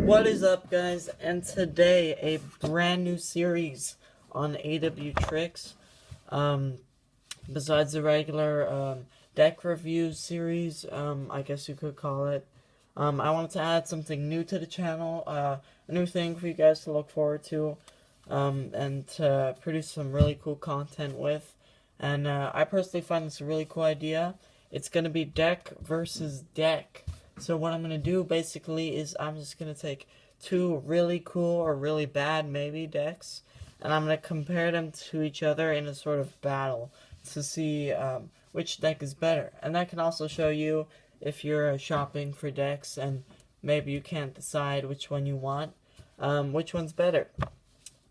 What is up, guys? And today a brand new series on AW Tricks. Besides the regular deck review series, I guess you could call it. I wanted to add something new to the channel, a new thing for you guys to look forward to, and to produce some really cool content with. And I personally find this a really cool idea. It's going to be deck versus deck. So what I'm going to do basically is I'm just going to take two really cool or really bad maybe decks, and I'm going to compare them to each other in a sort of battle to see which deck is better. And that can also show you if you're shopping for decks and maybe you can't decide which one you want, which one's better.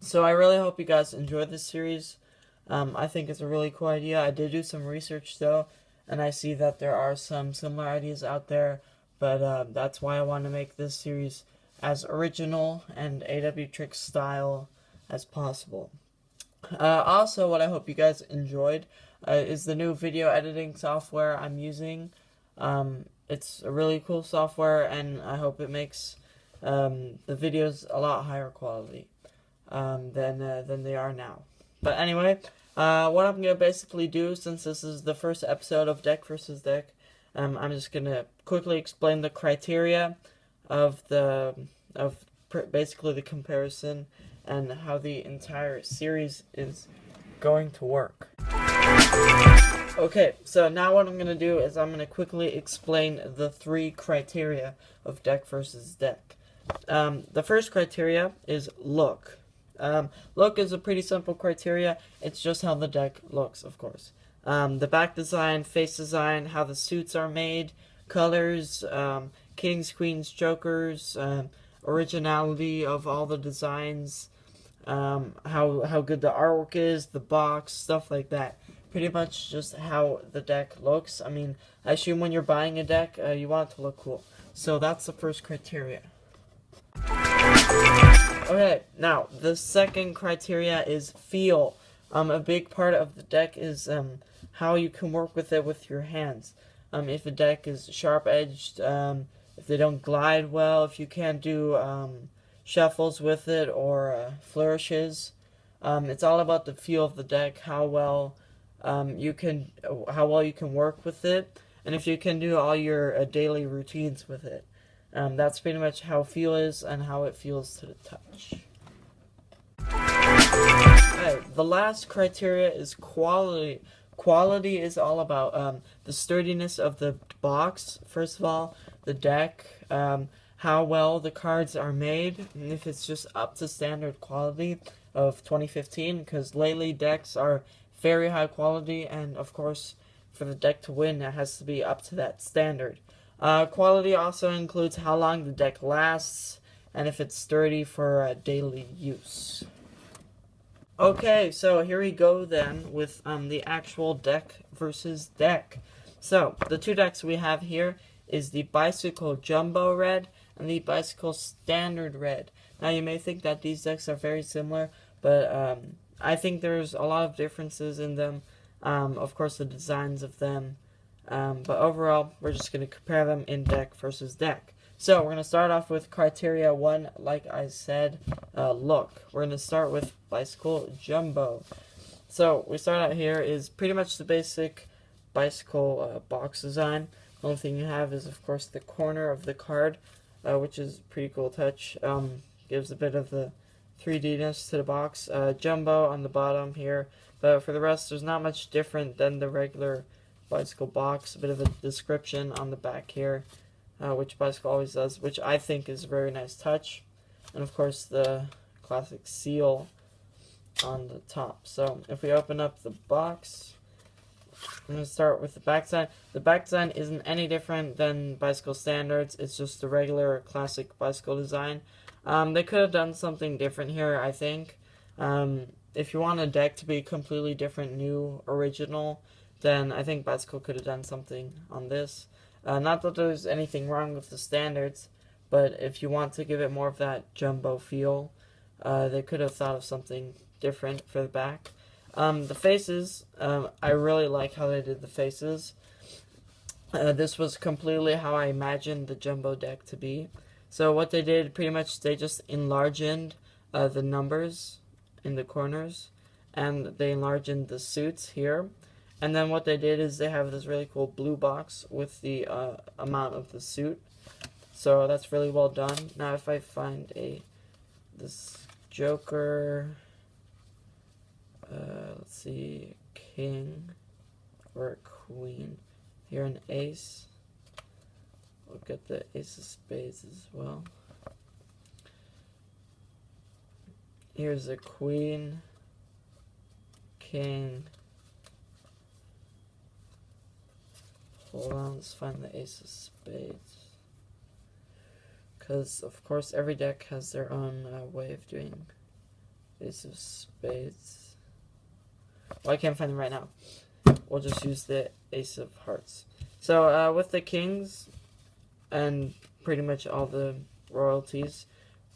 So I really hope you guys enjoy this series. I think it's a really cool idea. I did do some research though, and I see that there are some similar ideas out there. But that's why I want to make this series as original and AW Tricks style as possible. Also, what I hope you guys enjoyed is the new video editing software I'm using. It's a really cool software, and I hope it makes the videos a lot higher quality than they are now. But anyway, what I'm going to basically do, since this is the first episode of Deck vs. Deck, I'm just going to quickly explain the criteria of basically the comparison and how the entire series is going to work. Okay, so now what I'm going to do is I'm going to quickly explain the three criteria of deck versus deck. The first criteria is look. Look is a pretty simple criteria. It's just how the deck looks, of course. The back design, face design, how the suits are made, colors, kings, queens, jokers, originality of all the designs, how good the artwork is, the box, stuff like that. Pretty much just how the deck looks. I mean, I assume when you're buying a deck, you want it to look cool. So that's the first criteria. Okay, now the second criteria is feel. A big part of the deck is how you can work with it with your hands. If a deck is sharp-edged, if they don't glide well, if you can't do shuffles with it or flourishes. It's all about the feel of the deck, how well you can work with it, and if you can do all your daily routines with it. That's pretty much how feel is and how it feels to the touch. Alright, the last criteria is quality. Quality is all about the sturdiness of the box, first of all, the deck, how well the cards are made, and if it's just up to standard quality of 2015, because lately decks are very high quality, and of course, for the deck to win, it has to be up to that standard. Quality also includes how long the deck lasts, and if it's sturdy for daily use. Okay, so here we go then with the actual deck versus deck. So, the two decks we have here is the Bicycle Jumbo Red and the Bicycle Standard Red. Now, you may think that these decks are very similar, but I think there's a lot of differences in them. Of course, the designs of them. But overall, we're just going to compare them in deck versus deck. So, we're going to start off with criteria 1, like I said, look. We're going to start with Bicycle Jumbo. So, we start out here is pretty much the basic bicycle box design. The only thing you have is, of course, the corner of the card, which is a pretty cool touch. Gives a bit of the 3D-ness to the box. Jumbo on the bottom here. But for the rest, there's not much different than the regular bicycle box. A bit of a description on the back here. Which Bicycle always does, which I think is a very nice touch. And of course the classic seal on the top. So if we open up the box, I'm going to start with the back design. The back design isn't any different than Bicycle Standards. It's just the regular classic bicycle design. They could have done something different here, I think. If you want a deck to be completely different, new, original, then I think Bicycle could have done something on this. Not that there's anything wrong with the standards, but if you want to give it more of that jumbo feel, they could have thought of something different for the back. The faces, I really like how they did the faces. This was completely how I imagined the jumbo deck to be. So what they did, pretty much, they just enlarged the numbers in the corners, and they enlarged the suits here. And then what they did is they have this really cool blue box with the amount of the suit. So that's really well done. Now if I find this Joker, let's see, king or a queen. Here an ace. We'll get the ace of spades as well. Here's a queen, king. Hold on, let's find the ace of spades. Because, of course, every deck has their own way of doing ace of spades. Well, I can't find them right now. We'll just use the ace of hearts. So, with the kings and pretty much all the royalties,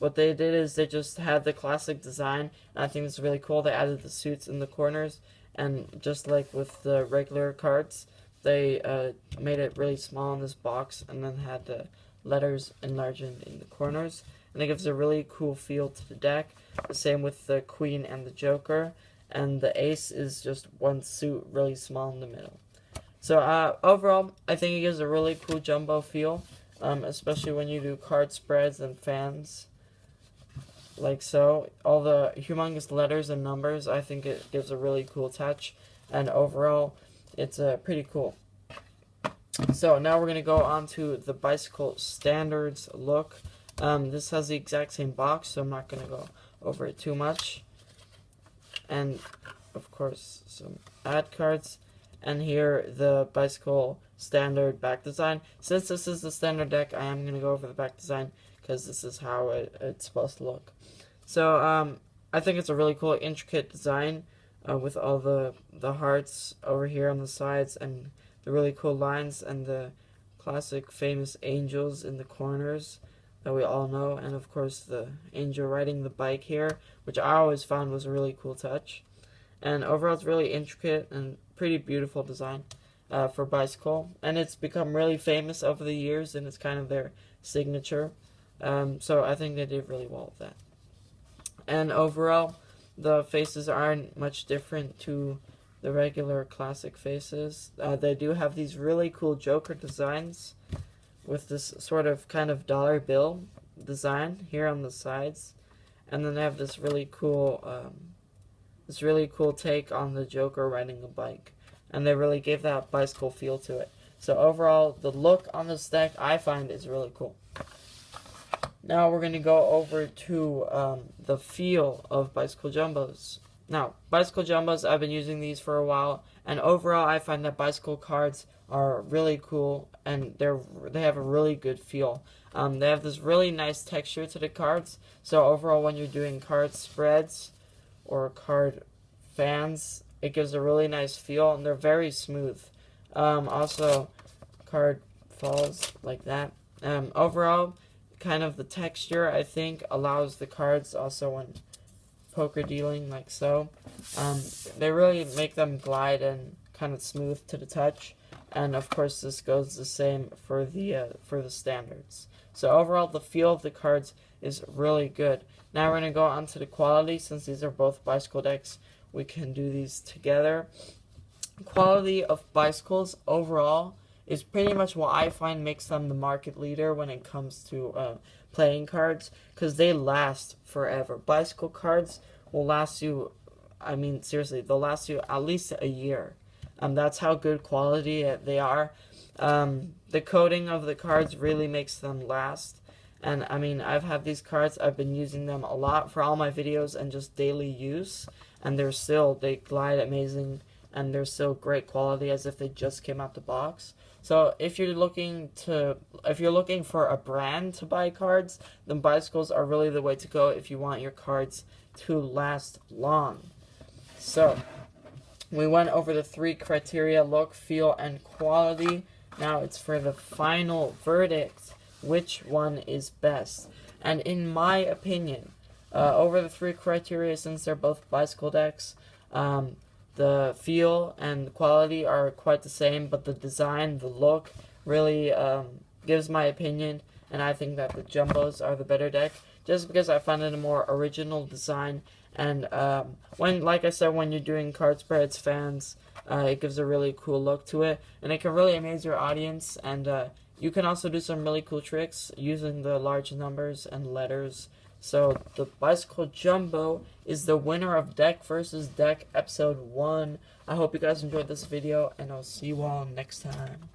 what they did is they just had the classic design, and I think it's really cool. They added the suits in the corners, and just like with the regular cards, they made it really small in this box, and then had the letters enlarged in the corners, and it gives a really cool feel to the deck. The same with the queen and the joker, and the ace is just one suit really small in the middle. So overall, I think it gives a really cool jumbo feel, especially when you do card spreads and fans, like so. All the humongous letters and numbers, I think it gives a really cool touch, and overall, it's pretty cool. So now we're going to go on to the bicycle standards look. This has the exact same box, so I'm not going to go over it too much. And, of course, some ad cards. And here, the bicycle standard back design. Since this is the standard deck, I am going to go over the back design, because this is how it's supposed to look. So, I think it's a really cool, intricate design, with all the hearts over here on the sides, and the really cool lines, and the classic famous angels in the corners that we all know, and of course the angel riding the bike here, which I always found was a really cool touch. And overall, it's really intricate and pretty beautiful design for bicycle, and it's become really famous over the years, and it's kind of their signature. So I think they did really well with that. And overall, the faces aren't much different to the regular classic faces. They do have these really cool Joker designs with this sort of kind of dollar bill design here on the sides, and then they have this really cool take on the Joker riding a bike, and they really gave that bicycle feel to it. So overall, the look on this deck I find is really cool. Now we're going to go over to the feel of bicycle jumbos. Now, bicycle jumbos, I've been using these for a while, and overall I find that bicycle cards are really cool, and they have a really good feel. They have this really nice texture to the cards, so overall when you're doing card spreads or card fans, it gives a really nice feel, and they're very smooth. Also, card falls like that. Overall, kind of the texture, I think, allows the cards also when poker dealing, like so. They really make them glide and kind of smooth to the touch, and of course this goes the same for the standards. So overall, the feel of the cards is really good. Now we're going to go on to the quality. Since these are both bicycle decks, we can do these together. Quality of bicycles overall is pretty much what I find makes them the market leader when it comes to playing cards, because they last forever. Bicycle cards will last you, I mean, seriously, they'll last you at least a year. That's how good quality they are. The coating of the cards really makes them last. And I mean, I've had these cards, I've been using them a lot for all my videos and just daily use, and they glide amazing, and they're still great quality as if they just came out the box. So if you're looking for a brand to buy cards, then bicycles are really the way to go if you want your cards to last long. So we went over the 3 criteria: look, feel, and quality. Now it's for the final verdict. Which one is best? And in my opinion, over the 3 criteria, since they're both bicycle decks, the feel and the quality are quite the same, but the design, the look, really gives my opinion, and I think that the jumbos are the better deck, just because I find it a more original design. And like I said, when you're doing card spreads, fans, it gives a really cool look to it, and it can really amaze your audience. And you can also do some really cool tricks using the large numbers and letters. So the Bicycle Jumbo is the winner of Deck versus Deck episode 1. I hope you guys enjoyed this video, and I'll see you all next time.